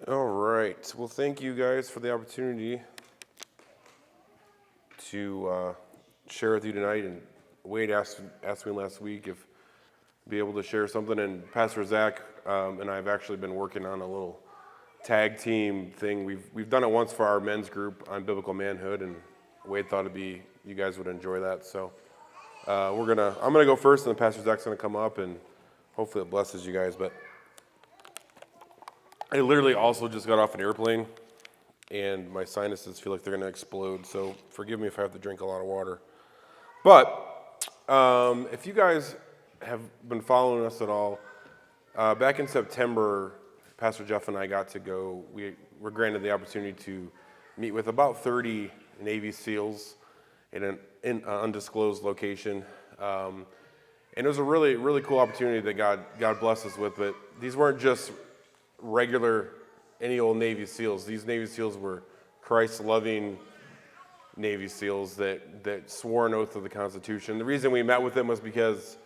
All right. Well, thank you guys for the opportunity to share with you tonight. And Wade asked me last week if be able to share something. And Pastor Zack and I have actually been working on a little tag team thing. We've done it once for our men's group on Biblical Manhood, and Wade thought you guys would enjoy that. So I'm gonna go first, and then Pastor Zack's gonna come up, and hopefully it blesses you guys. But I literally also just got off an airplane, and my sinuses feel like they're going to explode, so forgive me if I have to drink a lot of water. But if you guys have been following us at all, back in September, Pastor Jeff and I got to go, we were granted the opportunity to meet with about 30 Navy SEALs in an undisclosed location. And it was a really, really cool opportunity that God blessed us with, but these weren't just regular, any old Navy SEALs. These Navy SEALs were Christ-loving Navy SEALs that swore an oath to the Constitution. The reason we met with them was because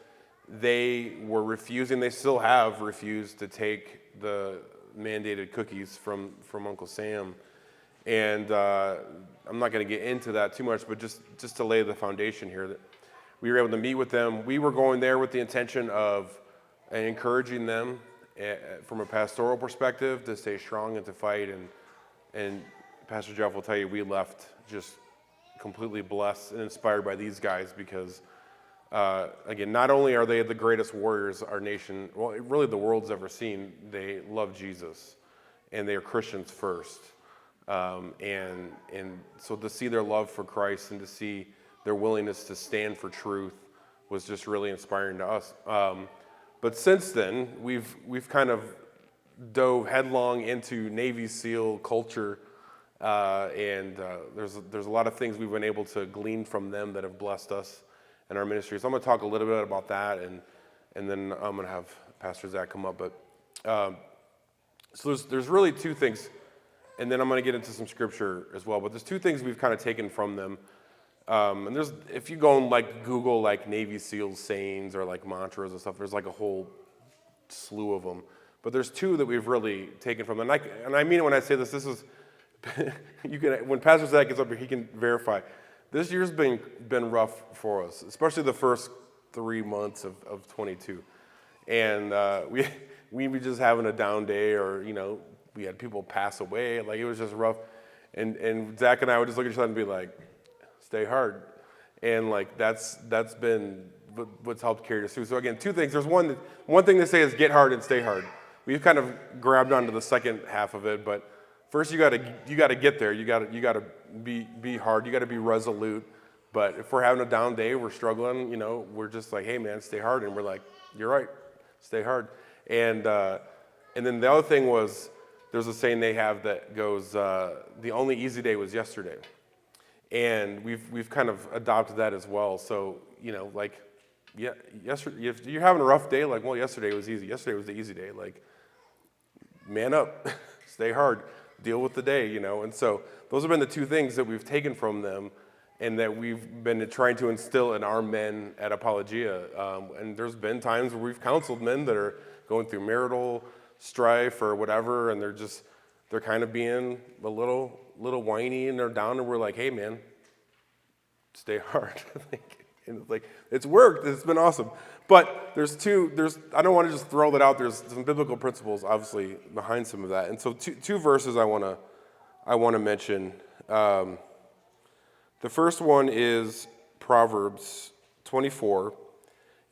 they were refusing, they still have refused to take the mandated cookies from Uncle Sam. And I'm not going to get into that too much, but just to lay the foundation here, that we were able to meet with them. We were going there with the intention of encouraging them from a pastoral perspective to stay strong and to fight, and Pastor Jeff will tell you we left just completely blessed and inspired by these guys because again, not only are they the greatest warriors our nation, well, really the world's ever seen, they love Jesus and they are Christians first, and so to see their love for Christ and to see their willingness to stand for truth was just really inspiring to us. But since then, we've kind of dove headlong into Navy SEAL culture, and there's a lot of things we've been able to glean from them that have blessed us in our ministry. So I'm going to talk a little bit about that, and then I'm going to have Pastor Zack come up. But so there's really two things, and then I'm going to get into some scripture as well. But there's two things we've kind of taken from them. And if you go and like Google like Navy SEALs sayings or like mantras and stuff, there's like a whole slew of them. But there's two that we've really taken from them. And I mean it when I say this. This is when Pastor Zack gets up here, he can verify. This year's been rough for us, especially the first 3 months of 22. And we were just having a down day, or we had people pass away. Like it was just rough. And Zack and I would just look at each other and be like, stay hard, and like that's been what's helped carry us through. So again, two things. There's one thing to say is get hard and stay hard. We've kind of grabbed onto the second half of it, but first you got to get there. You got to be hard. You got to be resolute. But if we're having a down day, we're struggling. We're just like, hey man, stay hard, and we're like, you're right, stay hard. And then the other thing was there's a saying they have that goes, the only easy day was yesterday. And we've kind of adopted that as well. So, yesterday, if you're having a rough day, like, well, yesterday was easy. Yesterday was the easy day. Like, man up, stay hard, deal with the day, And so those have been the two things that we've taken from them and that we've been trying to instill in our men at Apologia. And there's been times where we've counseled men that are going through marital strife or whatever, and they're kind of being a little whiny and they're down, and we're like, hey man, stay hard. And it's like, it's worked, it's been awesome. But I don't want to just throw that out. There's some biblical principles obviously behind some of that. And so two verses I want to mention. The first one is Proverbs 24.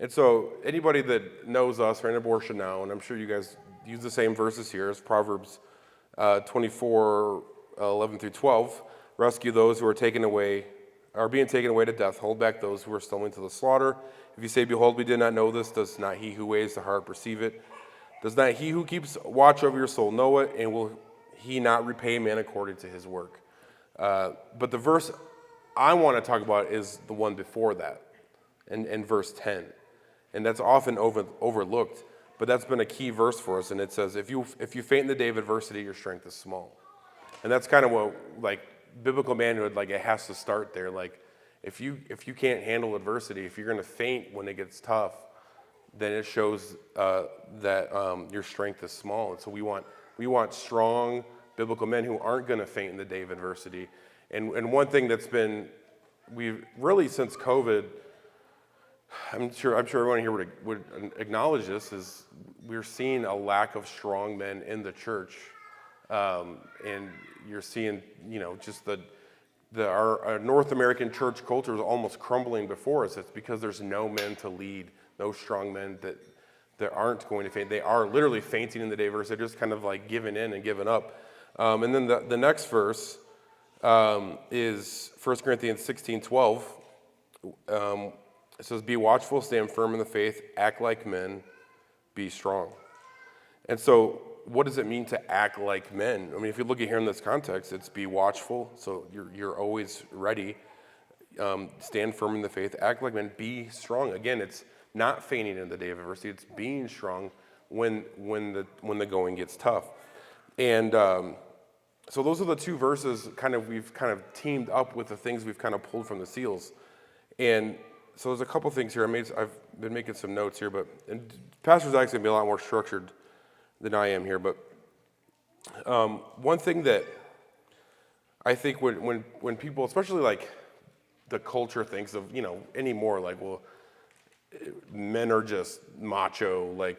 And so anybody that knows us are in abortion now, and I'm sure you guys use the same verses here as Proverbs 24, 11 through 12, rescue those who are being taken away to death, hold back those who are stumbling to the slaughter. If you say, behold, we did not know this, does not he who weighs the heart perceive it? Does not he who keeps watch over your soul know it, and will he not repay man according to his work? But the verse I want to talk about is the one before that, in verse 10. And that's often overlooked, but that's been a key verse for us, and it says, if you faint in the day of adversity, your strength is small. And that's kind of what, like, biblical manhood, like, it has to start there. Like, if you can't handle adversity, if you're going to faint when it gets tough, then it shows that your strength is small. And so we want strong biblical men who aren't going to faint in the day of adversity. And one thing that's been, we've really since COVID, I'm sure everyone here would acknowledge this, is we're seeing a lack of strong men in the church. And you're seeing, just our North American church culture is almost crumbling before us. It's because there's no men to lead, no strong men that aren't going to faint. They are literally fainting in the day of adversity. They're just kind of like giving in and giving up. And then the next verse is 1 Corinthians 16:12. It says, "Be watchful, stand firm in the faith, act like men, be strong." And so what does it mean to act like men? I mean, if you look at here in this context, it's be watchful, so you're always ready. Stand firm in the faith, act like men, be strong. Again, it's not fainting in the day of adversity. It's being strong when the going gets tough. And so those are the two verses we've kind of teamed up with the things we've kind of pulled from the seals. And so there's a couple things here. I've been making some notes here, and Pastor Zack's going to be a lot more structured than I am here. But one thing that I think when people, especially like the culture thinks of, anymore, like, well, men are just macho, and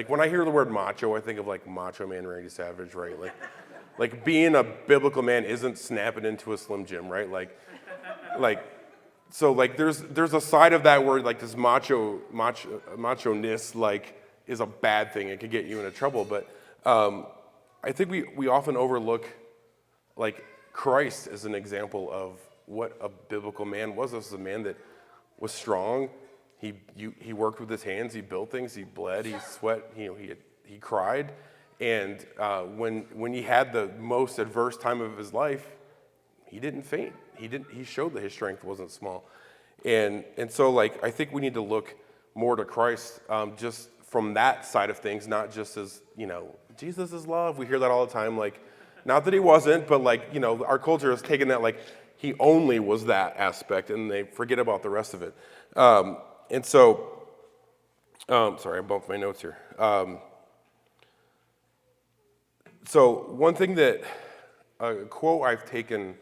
when I hear the word macho, I think of like Macho Man Randy Savage, right? Like being a biblical man isn't snapping into a Slim Jim, right? So there's a side of that where like this macho-ness is a bad thing. It can get you into trouble. But I think we often overlook like Christ as an example of what a biblical man was. This was a man that was strong. He worked with his hands. He built things. He bled. He sweat. He cried. And when he had the most adverse time of his life, he didn't faint. He showed that his strength wasn't small. And so I think we need to look more to Christ just from that side of things, not just as, Jesus is love. We hear that all the time. Not that he wasn't, but our culture has taken that he only was that aspect, and they forget about the rest of it. And so, sorry, I bumped my notes here. So one thing that, a quote I've taken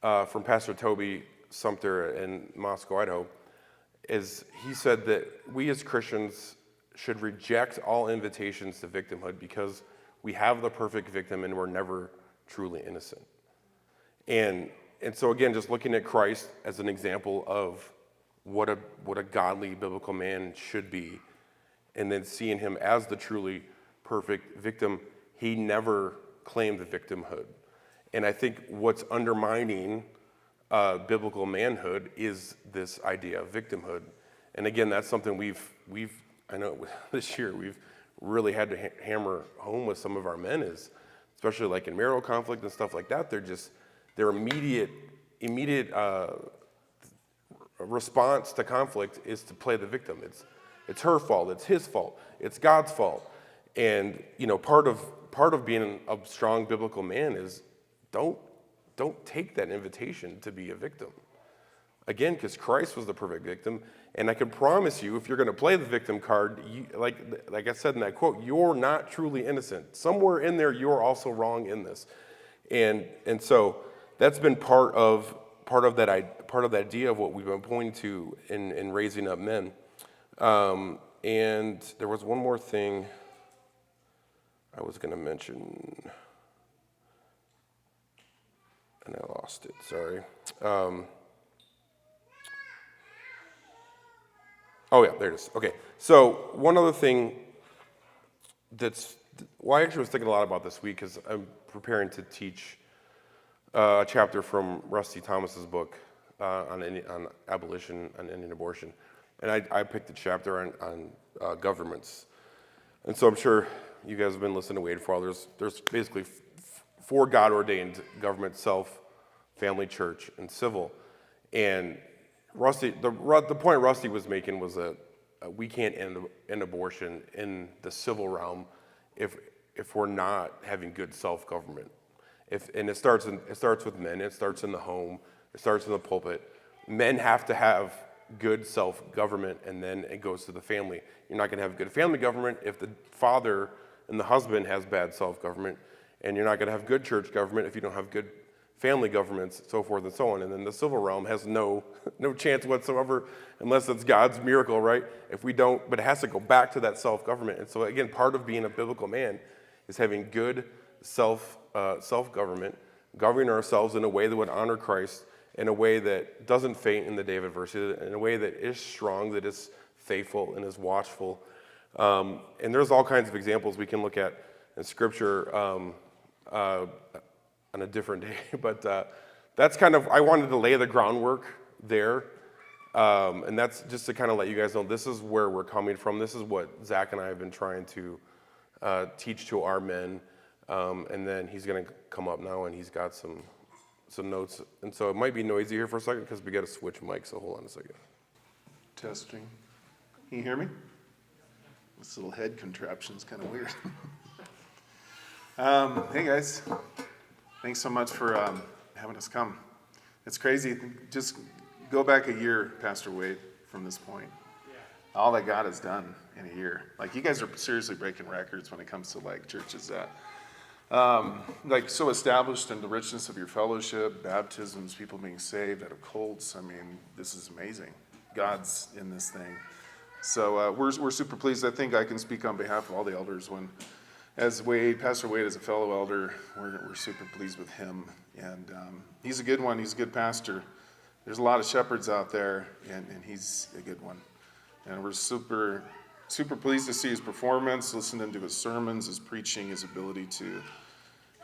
from Pastor Toby Sumter in Moscow, Idaho, is he said that we as Christians should reject all invitations to victimhood because we have the perfect victim and we're never truly innocent. And so again, just looking at Christ as an example of what a godly biblical man should be, and then seeing him as the truly perfect victim, he never claimed the victimhood. And I think what's undermining biblical manhood is this idea of victimhood. And again, that's something I know this year we've really had to hammer home with some of our men, is especially in marital conflict and stuff like that. Their immediate response to conflict is to play the victim. It's her fault. It's his fault. It's God's fault. And part of being a strong biblical man is don't take that invitation to be a victim. Again, because Christ was the perfect victim, and I can promise you, if you're going to play the victim card, like I said in that quote, you're not truly innocent. Somewhere in there, you're also wrong in this, and so that's been part of that idea of what we've been pointing to in raising up men. And there was one more thing I was going to mention, and I lost it. Sorry. Oh, yeah, there it is. Okay, so one other thing I actually was thinking a lot about this week because I'm preparing to teach a chapter from Rusty Thomas's book on abolition and ending abortion. And I picked a chapter on governments. And so I'm sure you guys have been listening to Wade for a while. There's basically four God-ordained government: self, family, church, and civil. And the point Rusty was making was that we can't end abortion in the civil realm if we're not having good self-government. And it starts with men. It starts in the home. It starts in the pulpit. Men have to have good self-government, and then it goes to the family. You're not going to have good family government if the father and the husband has bad self-government, and you're not going to have good church government if you don't have good family governments, so forth and so on. And then the civil realm has no chance whatsoever unless it's God's miracle, right? If we don't, but it has to go back to that self-government. And so again, part of being a biblical man is having good self-government, governing ourselves in a way that would honor Christ, in a way that doesn't faint in the day of adversity, in a way that is strong, that is faithful and is watchful. And there's all kinds of examples we can look at in Scripture on a different day. But that's kind of, I wanted to lay the groundwork there. And that's just to kind of let you guys know, this is where we're coming from. This is what Zack and I have been trying to teach to our men. And then he's going to come up now, and he's got some notes. And so it might be noisy here for a second because we got to switch mics, so hold on a second. Testing. Can you hear me? This little head contraption is kind of weird. Hey guys, thanks so much for having us come. It's crazy. Just go back a year, Pastor Wade, from this point. All that God has done in a year. Like, you guys are seriously breaking records when it comes to like churches that like so established in the richness of your fellowship, baptisms, people being saved out of cults. I mean, this is amazing. God's in this thing. So we're super pleased. I think I can speak on behalf of all the elders when, as Pastor Wade is a fellow elder, we're super pleased with him. And he's a good one. He's a good pastor. There's a lot of shepherds out there, and he's a good one. And we're super pleased to see his performance, listening to his sermons, his preaching, his ability to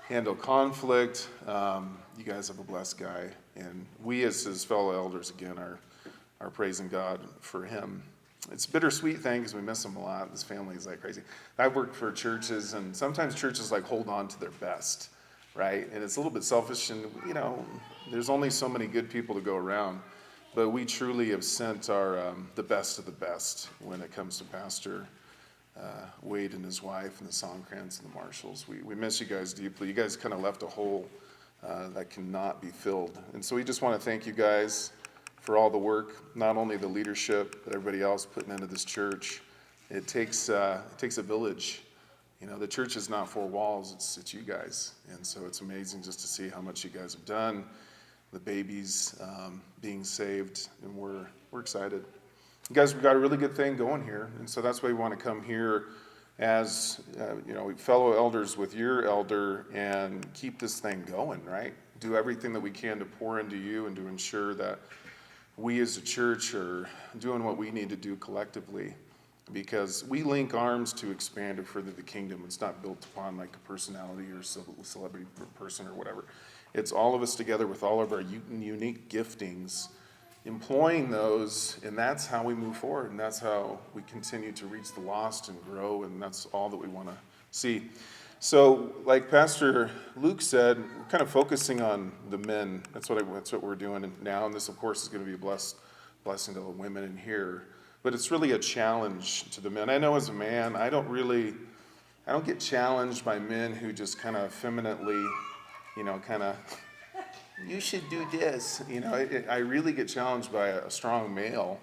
handle conflict. You guys have a blessed guy. And we as his fellow elders, again, are praising God for him. It's a bittersweet thing because we miss him a lot. His family is like crazy. I've worked for churches, and sometimes churches like hold on to their best, right? And it's a little bit selfish, and there's only so many good people to go around. But we truly have sent our the best of the best when it comes to Pastor Wade and his wife and the Songkrantz and the Marshalls. We miss you guys deeply. You guys kind of left a hole that cannot be filled. And so we just want to thank you guys for all the work, not only the leadership, but everybody else putting into this church. It takes a village. The church is not four walls, it's you guys. And so it's amazing just to see how much you guys have done, the babies being saved, and we're excited. You guys, we've got a really good thing going here, and so that's why we want to come here as fellow elders with your elder and keep this thing going, right? Do everything that we can to pour into you and to ensure that we as a church are doing what we need to do collectively, because we link arms to expand or further the kingdom. It's not built upon like a personality or celebrity person or whatever. It's all of us together with all of our unique giftings, employing those, and that's how we move forward, and that's how we continue to reach the lost and grow, and that's all that we want to see. So, like Pastor Luke said, we're kind of focusing on the men. That's what we're doing now, and this, of course, is going to be a blessing to the women in here. But it's really a challenge to the men. I know as a man, I don't get challenged by men who just kind of femininely, you should do this. I really get challenged by a strong male.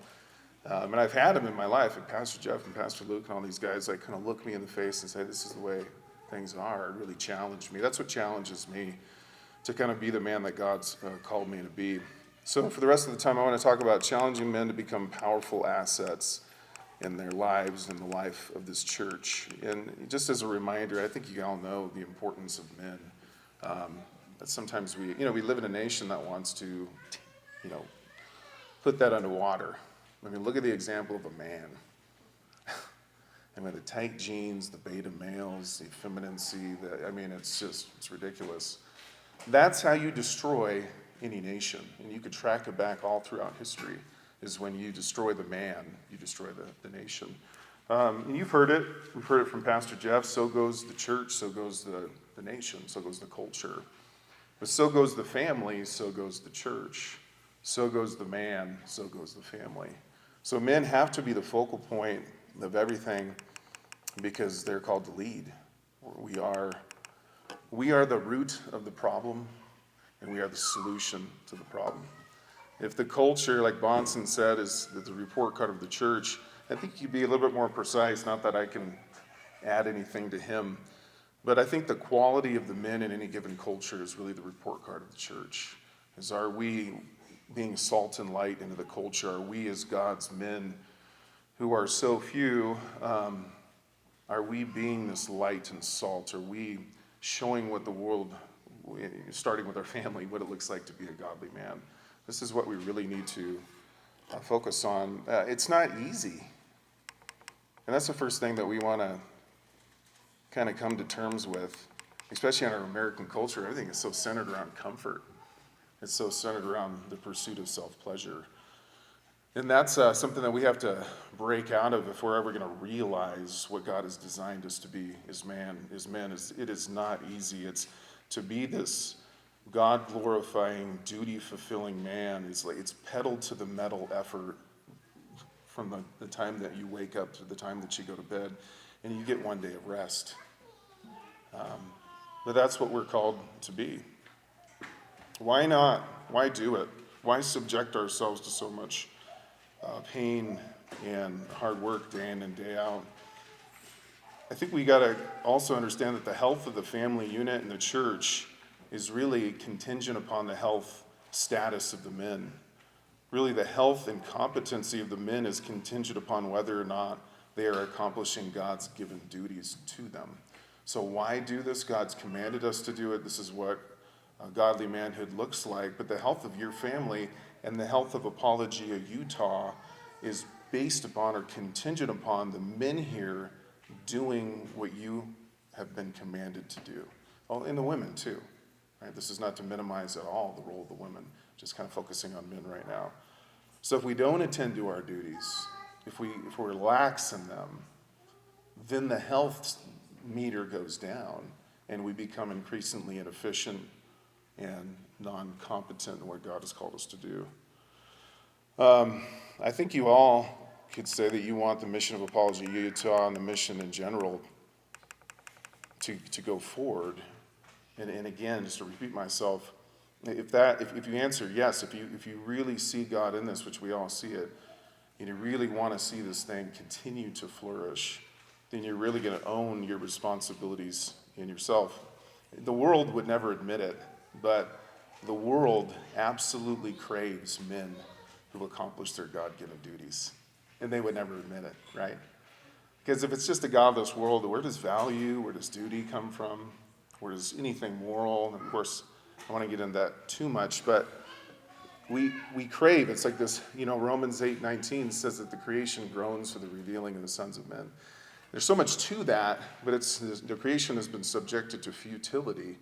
And I've had them in my life, and Pastor Jeff and Pastor Luke and all these guys, like kind of look me in the face and say, this is the way things are. It really challenged me. That's what challenges me, to kind of be the man that God's called me to be. So for the rest of the time, I want to talk about challenging men to become powerful assets in their lives and the life of this church. And just as a reminder, I think you all know the importance of men. But sometimes we live in a nation that wants to, put that underwater. I mean, look at the example of a man. The tight jeans, the beta males, the effeminacy, it's ridiculous. That's how you destroy any nation. And you could track it back all throughout history, is when you destroy the man, you destroy the nation. And you've heard it. We've heard it from Pastor Jeff. So goes the church, so goes the nation, so goes the culture. But so goes the family, so goes the church. So goes the man, so goes the family. So men have to be the focal point of everything, because they're called to lead. We are the root of the problem, and we are the solution to the problem. If the culture, like Bonson said, is the report card of the church, I think you'd be a little bit more precise, not that I can add anything to him, but I think the quality of the men in any given culture is really the report card of the church. Are we being salt and light into the culture? Are we as God's men who are so few, are we being this light and salt? Are we showing what the world, starting with our family, what it looks like to be a godly man? This is what we really need to focus on. It's not easy. And that's the first thing that we want to kind of come to terms with, especially in our American culture. Everything is so centered around comfort. It's so centered around the pursuit of self-pleasure. And that's something that we have to break out of if we're ever going to realize what God has designed us to be as men. It is not easy. It's to be this God-glorifying, duty-fulfilling man. It's pedal to the metal effort from the time that you wake up to the time that you go to bed, and you get one day of rest. But that's what we're called to be. Why not? Why do it? Why subject ourselves to so much pain and hard work day in and day out? I think we got to also understand that the health of the family unit and the church is really contingent upon the health status of the men. Really, the health and competency of the men is contingent upon whether or not they are accomplishing God's given duties to them. So why do this? God's commanded us to do it. This is what godly manhood looks like. But the health of your family and the health of Apologia, Utah, is based upon or contingent upon the men here doing what you have been commanded to do. Oh, and the women too. Right? This is not to minimize at all the role of the women, just kind of focusing on men right now. So if we don't attend to our duties, if we're lax in them, then the health meter goes down and we become increasingly inefficient and non-competent in what God has called us to do. I think you all could say that you want the mission of Apologia Utah and the mission in general to go forward. And again, just to repeat myself, if you answer yes, if you really see God in this, which we all see it, and you really want to see this thing continue to flourish, then you're really going to own your responsibilities in yourself. The world would never admit it, but the world absolutely craves men who accomplish their God-given duties. And they would never admit it, right? Because if it's just a godless world, where does value, where does duty come from? Where does anything moral? And of course, I want to get into that too much, but we crave, it's like this, Romans 8:19 says that the creation groans for the revealing of the sons of men. There's so much to that, but the creation has been subjected to futility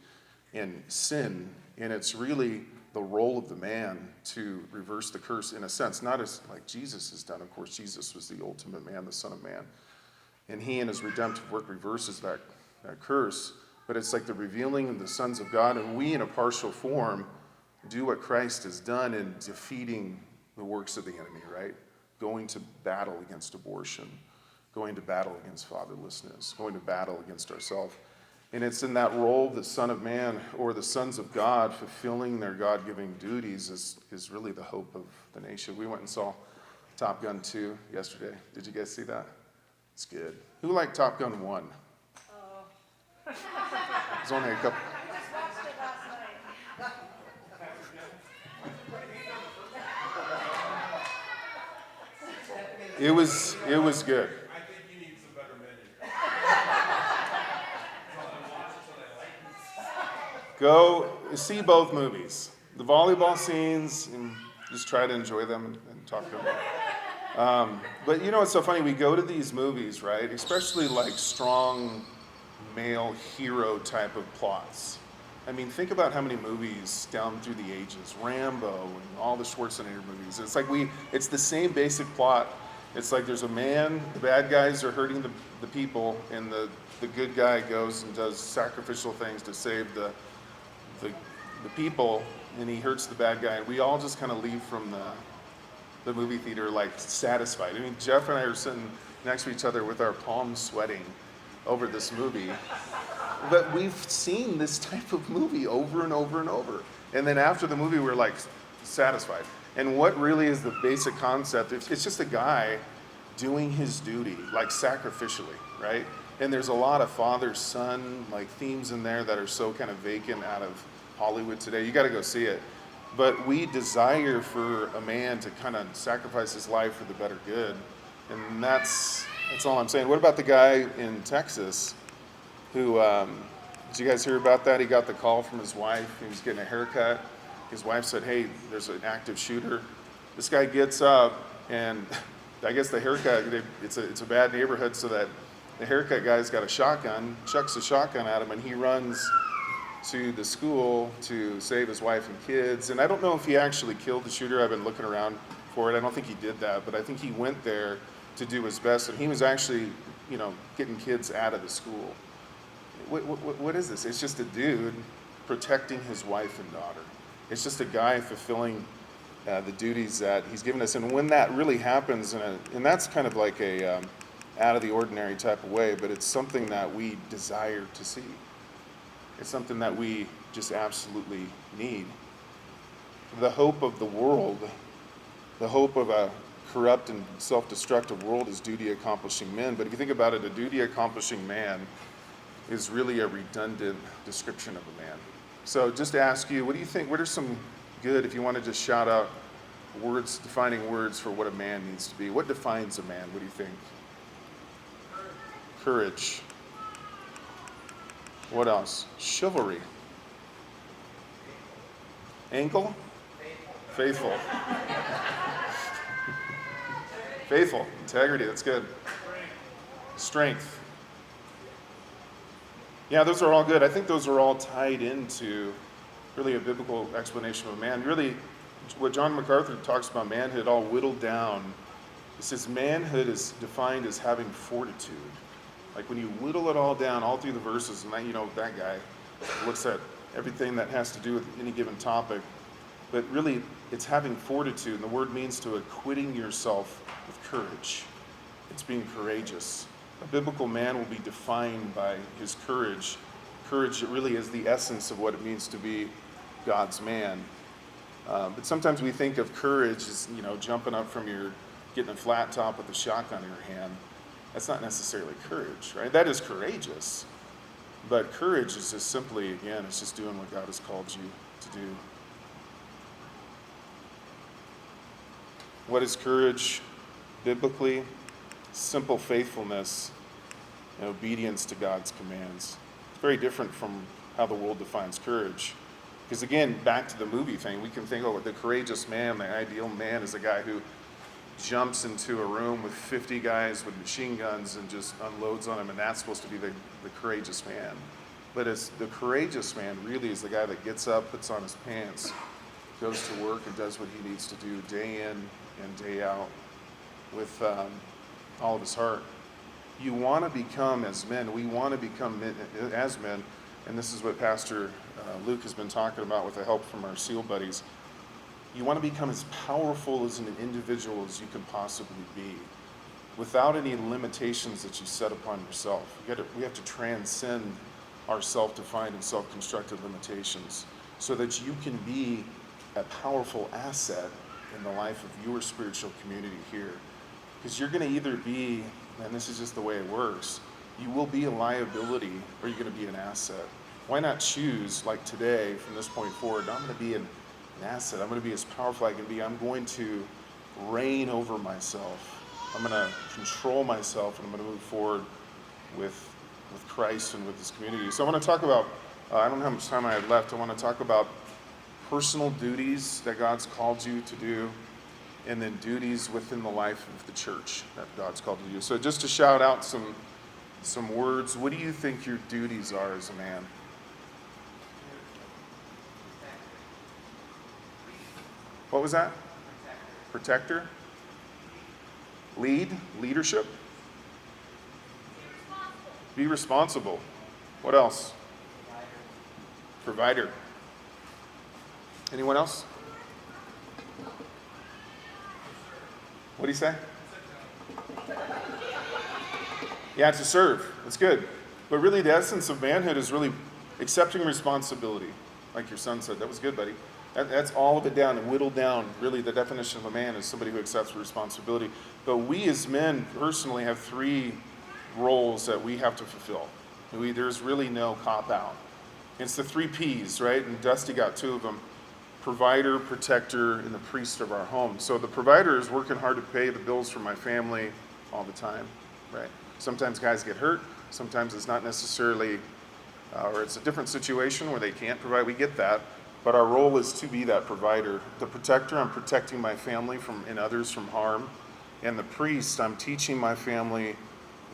and sin, and it's really the role of the man to reverse the curse in a sense, not as like Jesus has done. Of course, Jesus was the ultimate man, the Son of Man, and he in his redemptive work reverses that curse, but it's like the revealing of the sons of God, and we in a partial form do what Christ has done in defeating the works of the enemy, right? Going to battle against abortion, going to battle against fatherlessness, going to battle against ourselves. And it's in that role, the Son of Man or the sons of God fulfilling their God-giving duties is really the hope of the nation. We went and saw Top Gun 2 yesterday. Did you guys see that? It's good. Who liked Top Gun 1? There's only a couple. I just watched it last night. It was good. I think you need some better men in here. Go see both movies. The volleyball scenes, and just try to enjoy them and talk to them. But it's so funny, we go to these movies, right? Especially like strong male hero type of plots. I mean, think about how many movies down through the ages, Rambo and all the Schwarzenegger movies. It's like it's the same basic plot. It's like there's a man, the bad guys are hurting the people, and the good guy goes and does sacrificial things to save the people, and he hurts the bad guy. And we all just kind of leave from the movie theater like satisfied. I mean, Jeff and I are sitting next to each other with our palms sweating over this movie. But we've seen this type of movie over and over and over. And then after the movie, we're like satisfied. And what really is the basic concept? It's just a guy doing his duty, like sacrificially, right? And there's a lot of father-son like themes in there that are so kind of vacant out of Hollywood today. You got to go see it. But we desire for a man to kind of sacrifice his life for the better good, and that's all I'm saying. What about the guy in Texas who? Did you guys hear about that? He got the call from his wife. He was getting a haircut. His wife said, "Hey, there's an active shooter." This guy gets up, and I guess the haircut, it's a bad neighborhood, so that the haircut guy's got a shotgun, chucks a shotgun at him, and he runs to the school to save his wife and kids. And I don't know if he actually killed the shooter. I've been looking around for it. I don't think he did that, but I think he went there to do his best, and he was actually, getting kids out of the school. What is this? It's just a dude protecting his wife and daughter. It's just a guy fulfilling the duties that he's given us. And when that really happens, and that's kind of like a out of the ordinary type of way, but it's something that we desire to see. It's something that we just absolutely need. The hope of the world, the hope of a corrupt and self-destructive world is duty-accomplishing men. But if you think about it, a duty-accomplishing man is really a redundant description of a man. So just to ask you, what do you think? What are some good, if you want to just shout out words, defining words for what a man needs to be? What defines a man? What do you think? Courage. What else? Chivalry. Ankle? Faithful. Faithful. Integrity, that's good. Strength. Yeah, those are all good. I think those are all tied into really a biblical explanation of a man. Really, what John MacArthur talks about manhood all whittled down. He says manhood is defined as having fortitude. Like when you whittle it all down, all through the verses, and that guy looks at everything that has to do with any given topic, but really it's having fortitude, and the word means to acquitting yourself with courage. It's being courageous. A biblical man will be defined by his courage. Courage really is the essence of what it means to be God's man. But sometimes we think of courage as, jumping up from getting a flat top with a shotgun in your hand. That's not necessarily courage, right? That is courageous. But courage is just simply, again, it's just doing what God has called you to do. What is courage biblically? Simple faithfulness and obedience to God's commands. It's very different from how the world defines courage. Because again, back to the movie thing, we can think, the courageous man, the ideal man is a guy who jumps into a room with 50 guys with machine guns and just unloads on them, and that's supposed to be the courageous man. But the courageous man really is the guy that gets up, puts on his pants, goes to work and does what he needs to do day in and day out with all of his heart. You want to become as men, we want to become men, as men, and this is what Pastor Luke has been talking about with the help from our SEAL buddies. You want to become as powerful as an individual as you can possibly be, without any limitations that you set upon yourself. We have to transcend our self-defined and self-constructed limitations so that you can be a powerful asset in the life of your spiritual community here. Because you're going to either be, and this is just the way it works, you will be a liability or you're going to be an asset. Why not choose, like today, from this point forward, I'm going to be an asset. I'm going to be as powerful as I can be. I'm going to reign over myself. I'm going to control myself, and I'm going to move forward with Christ and with this community. So I want to talk about, I don't know how much time I have left. I want to talk about personal duties that God's called you to do, and then duties within the life of the church that God's called you to do. So just to shout out some words, what do you think your duties are as a man? What was that? Protector? Leadership? Be responsible. What else? Provider. Anyone else? What do you say? Yeah, to serve. That's good. But really the essence of manhood is really accepting responsibility. Like your son said. That was good, buddy. That's all of it down and whittled down. Really, the definition of a man is somebody who accepts responsibility. But we as men personally have 3 roles that we have to fulfill. There's really no cop-out. It's the 3 P's, right? And Dusty got 2 of them. Provider, protector, and the priest of our home. So the provider is working hard to pay the bills for my family all the time, right? Sometimes guys get hurt. Sometimes it's not necessarily, or it's a different situation where they can't provide. We get that. But our role is to be that provider. The protector, I'm protecting my family and others from harm. And the priest, I'm teaching my family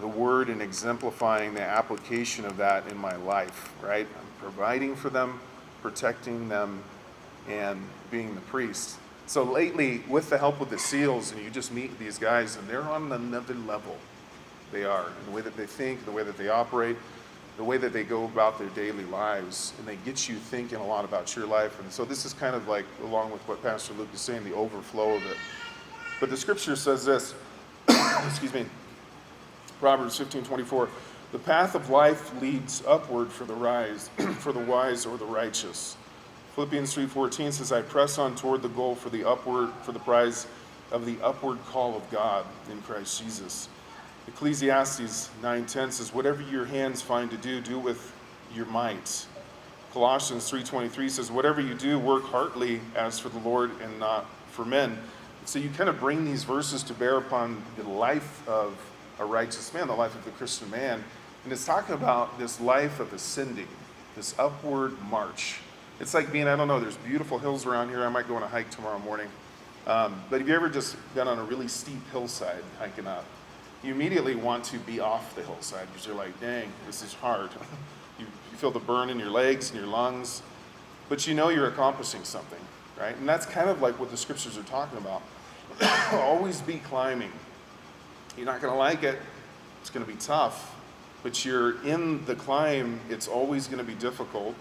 the word and exemplifying the application of that in my life, right? I'm providing for them, protecting them, and being the priest. So lately, with the help of the SEALs, and you just meet these guys, and they're on another level. They are, in the way that they think, the way that they operate, the way that they go about their daily lives, and they get you thinking a lot about your life. And so this is kind of like, along with what Pastor Luke is saying, the overflow of it. But the scripture says this, excuse me, Proverbs 15:24, the path of life leads upward for the wise or the righteous. Philippians 3:14 says, I press on toward the goal for the prize of the upward call of God in Christ Jesus. Ecclesiastes 9:10 says, whatever your hands find to do, do with your might. Colossians 3:23 says, whatever you do, work heartily as for the Lord and not for men. So you kind of bring these verses to bear upon the life of a righteous man, the life of the Christian man. And it's talking about this life of ascending, this upward march. It's like being, I don't know, there's beautiful hills around here. I might go on a hike tomorrow morning. But have you ever just been on a really steep hillside hiking up? You immediately want to be off the hillside because you're like, dang, this is hard. You feel the burn in your legs and your lungs, but you know you're accomplishing something, right? And that's kind of like what the scriptures are talking about. Always be climbing. You're not going to like it. It's going to be tough, but you're in the climb. It's always going to be difficult.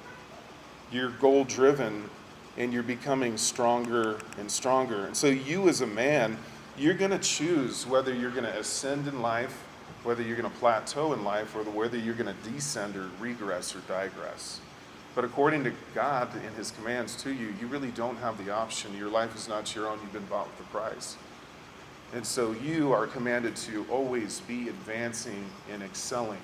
You're goal-driven, and you're becoming stronger and stronger. And so you as a man, you're going to choose whether you're going to ascend in life, whether you're going to plateau in life, or whether you're going to descend or regress or digress. But according to God and his commands to you, you really don't have the option. Your life is not your own. You've been bought with a price. And so you are commanded to always be advancing and excelling.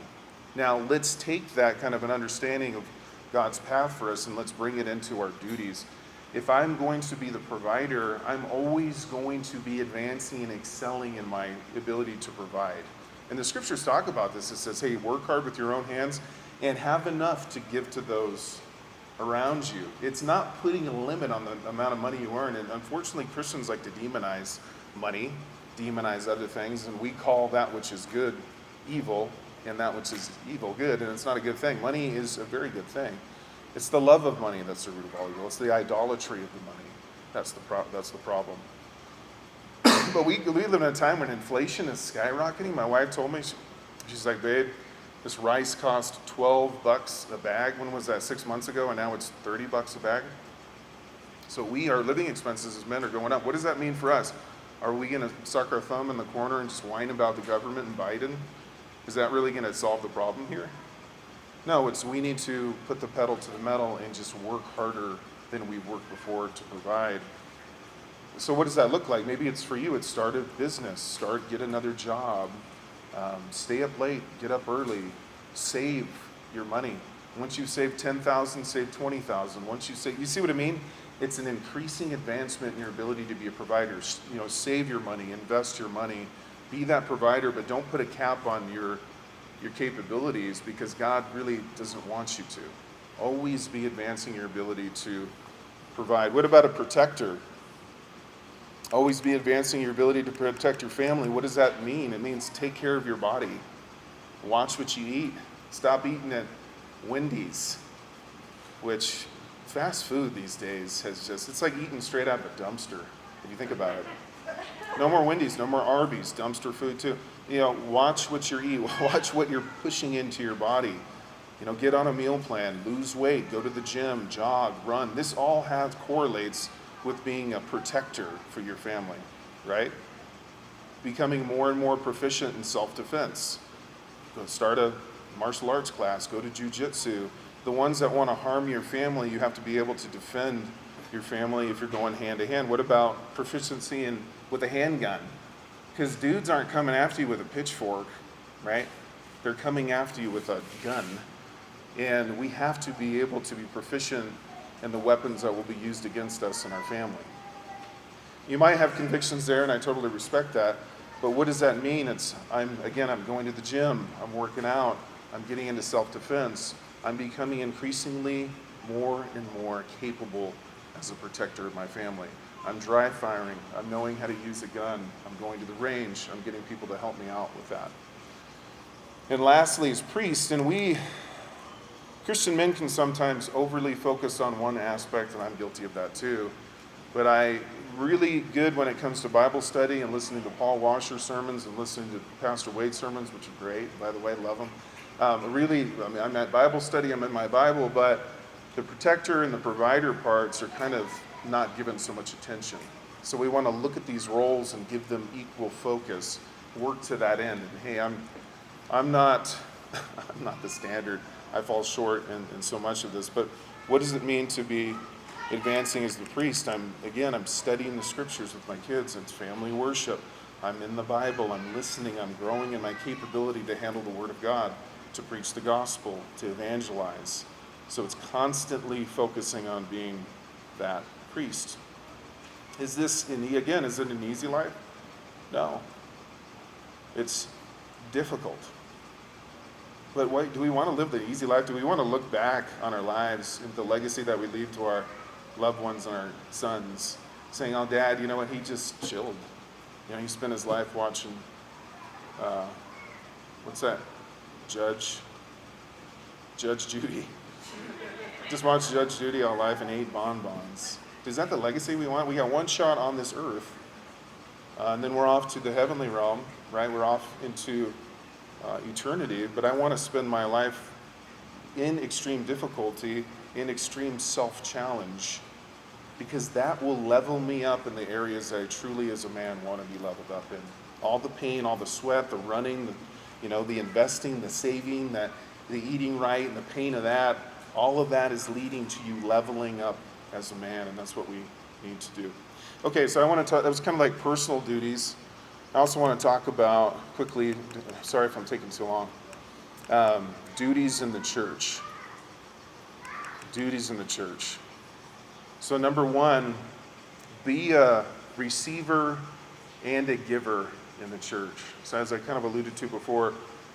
Now, let's take that kind of an understanding of God's path for us and let's bring it into our duties. If I'm going to be the provider, I'm always going to be advancing and excelling in my ability to provide. And the scriptures talk about this. It says, hey, work hard with your own hands and have enough to give to those around you. It's not putting a limit on the amount of money you earn. And unfortunately, Christians like to demonize money, demonize other things, and we call that which is good evil, and that which is evil good, and it's not a good thing. Money is a very good thing. It's the love of money that's the root of all evil. It's the idolatry of the money. That's the problem. But we live in a time when inflation is skyrocketing. My wife told me, she's like, babe, this rice cost $12 a bag. When was that? 6 months ago, and now it's $30 a bag. So our living expenses as men are going up. What does that mean for us? Are we going to suck our thumb in the corner and just whine about the government and Biden? Is that really going to solve the problem here? No, we need to put the pedal to the metal and just work harder than we've worked before to provide. So what does that look like? Maybe it's for you. It's start a business, get another job, stay up late, get up early, save your money. Once you save $10,000, save $20,000. Once you see what I mean? It's an increasing advancement in your ability to be a provider. Save your money, invest your money, be that provider, but don't put a cap on your capabilities because God really doesn't want you to. Always be advancing your ability to provide. What about a protector? Always be advancing your ability to protect your family. What does that mean? It means take care of your body. Watch what you eat. Stop eating at Wendy's, which fast food these days it's like eating straight out of a dumpster, if you think about it. No more Wendy's, no more Arby's, dumpster food too. Watch what you eat, watch what you're pushing into your body. Get on a meal plan, lose weight, go to the gym, jog, run. This all correlates with being a protector for your family, right? Becoming more and more proficient in self-defense. Go start a martial arts class, go to jiu-jitsu. The ones that want to harm your family, you have to be able to defend your family if you're going hand to hand? What about proficiency with a handgun? Because dudes aren't coming after you with a pitchfork, right? They're coming after you with a gun. And we have to be able to be proficient in the weapons that will be used against us and our family. You might have convictions there, and I totally respect that. But what does that mean? I'm going to the gym, I'm working out, I'm getting into self-defense. I'm becoming increasingly more and more capable as a protector of my family. I'm dry firing, I'm knowing how to use a gun, I'm going to the range, I'm getting people to help me out with that. And lastly, as priests, Christian men can sometimes overly focus on one aspect, and I'm guilty of that too. But I really good when it comes to Bible study and listening to Paul Washer sermons and listening to Pastor Wade sermons, which are great, by the way, love them. I'm at Bible study, I'm in my Bible, but the protector and the provider parts are kind of not given so much attention. So we want to look at these roles and give them equal focus, work to that end. And hey, I'm not the standard. I fall short in so much of this. But what does it mean to be advancing as the priest? I'm studying the scriptures with my kids. It's family worship. I'm in the Bible. I'm listening. I'm growing in my capability to handle the Word of God, to preach the gospel, to evangelize. So it's constantly focusing on being that priest. Is it an easy life? No. It's difficult. But do we want to live the easy life? Do we want to look back on our lives and the legacy that we leave to our loved ones and our sons, saying, oh, Dad, you know what, he just chilled. He spent his life watching, what's that? Judge Judy. Just watched Judge Judy all life and ate bonbons. Is that the legacy we want? We got one shot on this earth, and then we're off to the heavenly realm, right? We're off into eternity, but I want to spend my life in extreme difficulty, in extreme self-challenge, because that will level me up in the areas that I truly as a man want to be leveled up in. All the pain, all the sweat, the running, the investing, the saving, the eating right, and the pain of that, all of that is leading to you leveling up as a man, and that's what we need to do. Okay, so I want to talk, that was kind of like personal duties. I also want to talk about, quickly, sorry if I'm taking too long, duties in the church. Duties in the church. So number one, be a receiver and a giver in the church. So as I kind of alluded to before,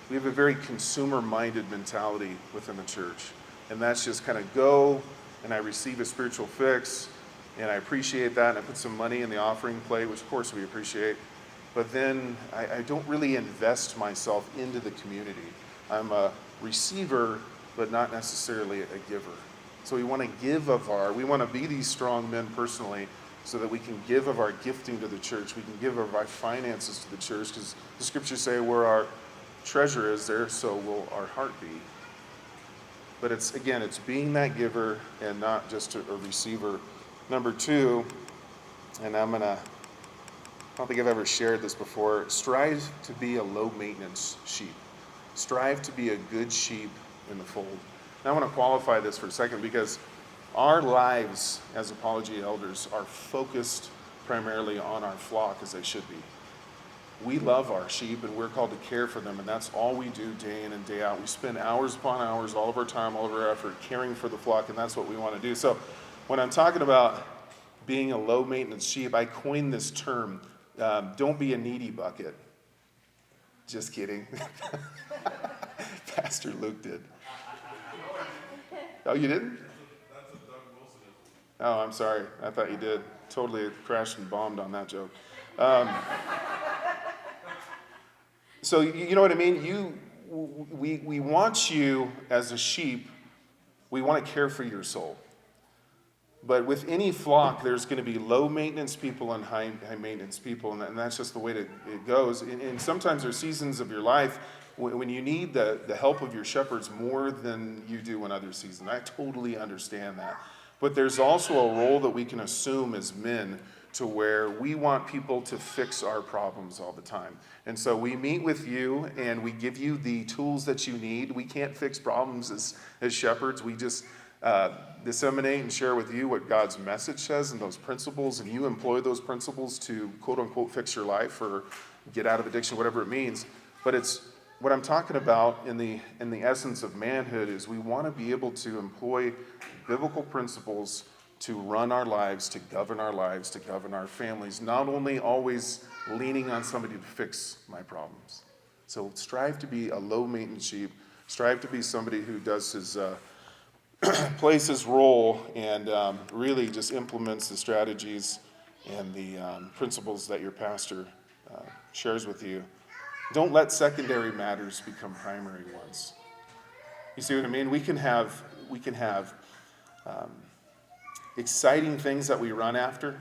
we have a very consumer-minded mentality within the church. And that's just kind of go, and I receive a spiritual fix, and I appreciate that, and I put some money in the offering plate, which of course we appreciate. But then I don't really invest myself into the community. I'm a receiver, but not necessarily a giver. So we want to we want to be these strong men personally so that we can give of our gifting to the church. We can give of our finances to the church, because the scriptures say where our treasure is, there so will our heart be. But it's being that giver and not just a receiver. Number two, and I don't think I've ever shared this before, strive to be a low-maintenance sheep. Strive to be a good sheep in the fold. Now I want to qualify this for a second, because our lives as Apologia elders are focused primarily on our flock, as they should be. We love our sheep, and we're called to care for them, and that's all we do day in and day out. We spend hours upon hours, all of our time, all of our effort, caring for the flock, and that's what we want to do. So when I'm talking about being a low-maintenance sheep, I coined this term, don't be a needy bucket. Just kidding. Pastor Luke did. Oh, you didn't? That's a Doug Wilson. Oh, I'm sorry. I thought you did. Totally crashed and bombed on that joke. So you know what I mean? We want you as a sheep, we want to care for your soul. But with any flock, there's going to be low maintenance people and high maintenance people, and that's just the way that it goes. And sometimes there's seasons of your life when you need the help of your shepherds more than you do in other seasons. I totally understand that. But there's also a role that we can assume as men to where we want people to fix our problems all the time. And so we meet with you and we give you the tools that you need. We can't fix problems as shepherds. We just disseminate and share with you what God's message says and those principles, and you employ those principles to quote unquote fix your life or get out of addiction, whatever it means. But it's what I'm talking about in the essence of manhood is we want to be able to employ biblical principles to run our lives, to govern our families, not only always leaning on somebody to fix my problems. So strive to be a low maintenance sheep, strive to be somebody who does his plays his role and really just implements the strategies and the principles that your pastor shares with you. Don't let secondary matters become primary ones. You see what I mean? We can have exciting things that we run after.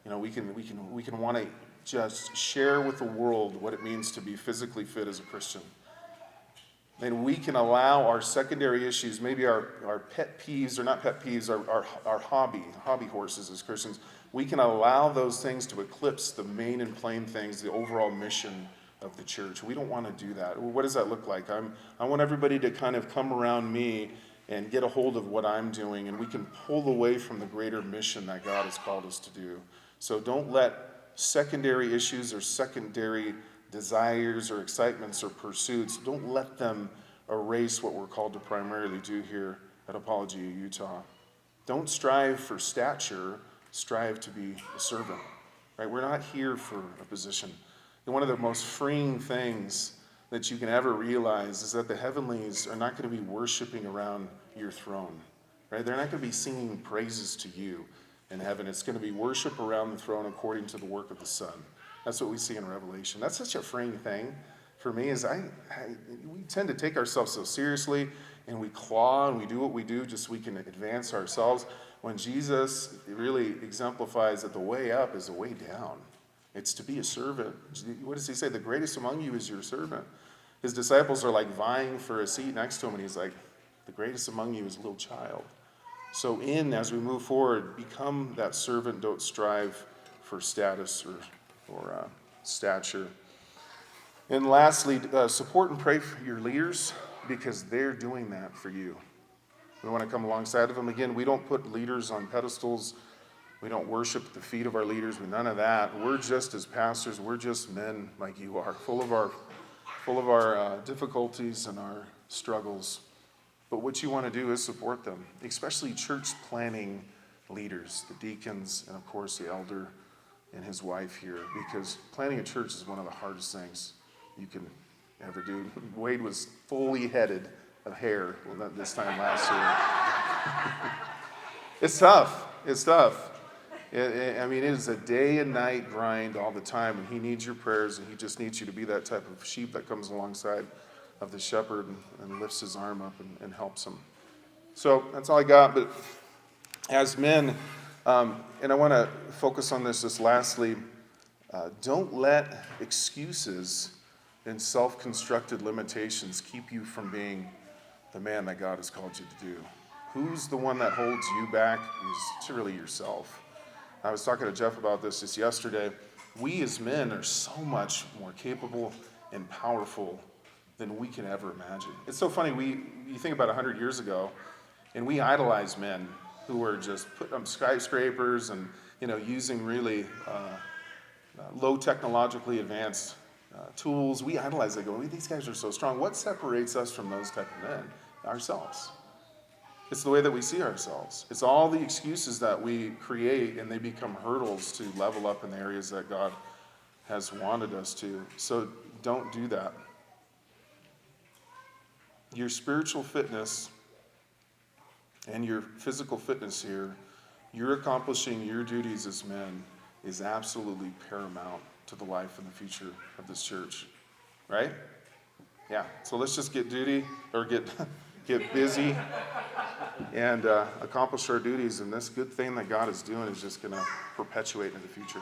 You know, we can want to just share with the world what it means to be physically fit as a Christian. Then we can allow our secondary issues, maybe our pet peeves, or not pet peeves, our hobby horses as Christians, we can allow those things to eclipse the main and plain things, the overall mission of the church. We don't want to do that. What does that look like? I want everybody to kind of come around me and get a hold of what I'm doing, and we can pull away from the greater mission that God has called us to do. So don't let secondary issues or secondary desires or excitements or pursuits, don't let them erase what we're called to primarily do here at Apologia, Utah. Don't strive for stature, strive to be a servant. Right? We're not here for a position. And one of the most freeing things that you can ever realize is that the heavenlies are not going to be worshiping around your throne. Right? They're not going to be singing praises to you in heaven. It's going to be worship around the throne according to the work of the Son. That's what we see in Revelation. That's such a freeing thing for me is we tend to take ourselves so seriously and we claw and we do what we do just so we can advance ourselves when Jesus really exemplifies that the way up is the way down. It's to be a servant. What does he say? The greatest among you is your servant. His disciples are like vying for a seat next to him and he's like, the greatest among you is a little child. So as we move forward, become that servant. Don't strive for status or stature. And lastly, support and pray for your leaders because they're doing that for you. We want to come alongside of them. Again, we don't put leaders on pedestals. We don't worship at the feet of our leaders. None of that. We're just as pastors, we're just men like you are, full of our difficulties and our struggles. But what you want to do is support them, especially church planning leaders, the deacons, and of course the elder and his wife here, because planning a church is one of the hardest things you can ever do. Wade was fully headed of hair, well, not this time last year. It's tough. I mean, it is a day and night grind all the time, and he needs your prayers, and he just needs you to be that type of sheep that comes alongside of the shepherd and lifts his arm up and helps him. So that's all I got, but as men, and I want to focus on this just lastly, don't let excuses and self-constructed limitations keep you from being the man that God has called you to do. Who's the one that holds you back? It's really yourself. I was talking to Jeff about this just yesterday. We as men are so much more capable and powerful than we can ever imagine. It's so funny, you think about 100 years ago, and we idolize men who were just putting up skyscrapers and using really low technologically advanced tools. We idolize them, going, these guys are so strong. What separates us from those type of men? Ourselves. It's the way that we see ourselves. It's all the excuses that we create, and they become hurdles to level up in the areas that God has wanted us to. So don't do that. Your spiritual fitness and your physical fitness here, you're accomplishing your duties as men is absolutely paramount to the life and the future of this church. Right? Yeah. So let's just get busy and accomplish our duties, and this good thing that God is doing is just going to perpetuate in the future.